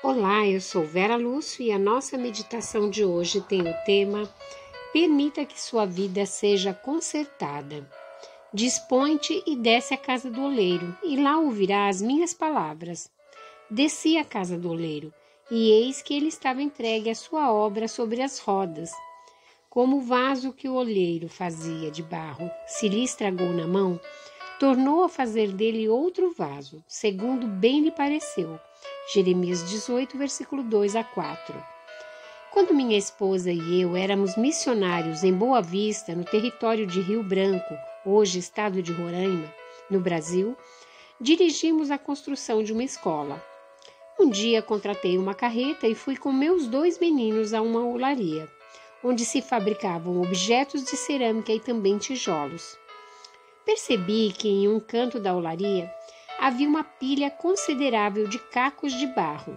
Olá, eu sou Vera Lúcio e a nossa meditação de hoje tem o tema Permita que sua vida seja consertada. Dispõe-te e desce à casa do oleiro, e lá ouvirá as minhas palavras. Desci à casa do oleiro, e eis que ele estava entregue à sua obra sobre as rodas. Como o vaso que o oleiro fazia de barro se lhe estragou na mão, tornou a fazer dele outro vaso, segundo bem lhe pareceu. Jeremias 18, versículo 2 a 4. Quando minha esposa e eu éramos missionários em Boa Vista, no território de Rio Branco, hoje estado de Roraima, no Brasil, dirigimos a construção de uma escola. Um dia contratei uma carreta e fui com meus 2 meninos a uma olaria, onde se fabricavam objetos de cerâmica e também tijolos. Percebi que em um canto da olaria havia uma pilha considerável de cacos de barro.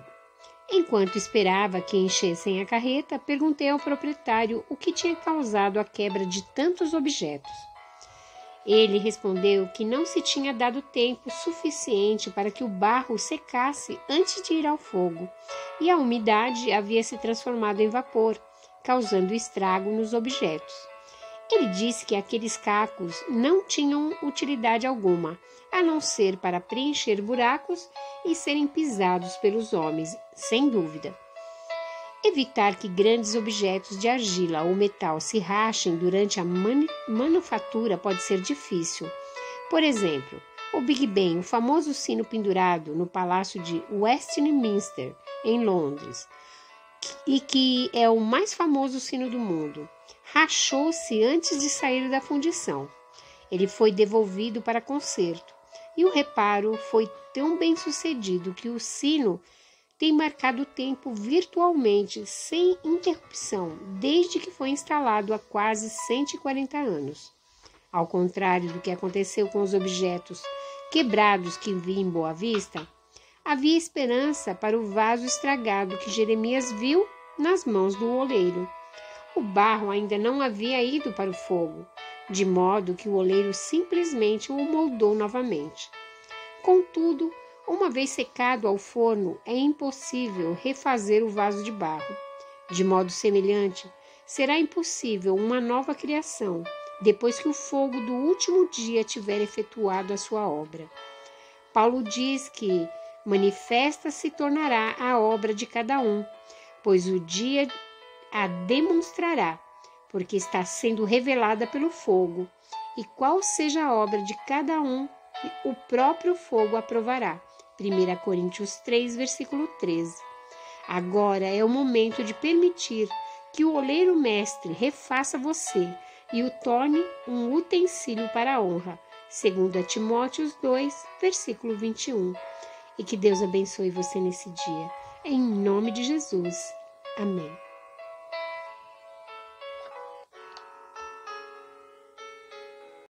Enquanto esperava que enchessem a carreta, perguntei ao proprietário o que tinha causado a quebra de tantos objetos. Ele respondeu que não se tinha dado tempo suficiente para que o barro secasse antes de ir ao fogo, e a umidade havia se transformado em vapor, causando estrago nos objetos. Ele disse que aqueles cacos não tinham utilidade alguma, a não ser para preencher buracos e serem pisados pelos homens, sem dúvida. Evitar que grandes objetos de argila ou metal se rachem durante a manufatura pode ser difícil. Por exemplo, o Big Ben, o famoso sino pendurado no Palácio de Westminster, em Londres, e que é o mais famoso sino do mundo, rachou-se antes de sair da fundição. Ele foi devolvido para conserto, e o reparo foi tão bem sucedido que o sino tem marcado o tempo virtualmente, sem interrupção, desde que foi instalado há quase 140 anos. Ao contrário do que aconteceu com os objetos quebrados que vi em Boa Vista, havia esperança para o vaso estragado que Jeremias viu nas mãos do oleiro. O barro ainda não havia ido para o fogo, de modo que o oleiro simplesmente o moldou novamente. Contudo, uma vez secado ao forno, é impossível refazer o vaso de barro. De modo semelhante, será impossível uma nova criação, depois que o fogo do último dia tiver efetuado a sua obra. Paulo diz que manifesta se tornará a obra de cada um, pois o dia a demonstrará, porque está sendo revelada pelo fogo, e qual seja a obra de cada um, o próprio fogo aprovará. 1 Coríntios 3, versículo 13. Agora é o momento de permitir que o oleiro mestre refaça você e o torne um utensílio para a honra. 2 Timóteo 2, versículo 21. E que Deus abençoe você nesse dia. Em nome de Jesus. Amém.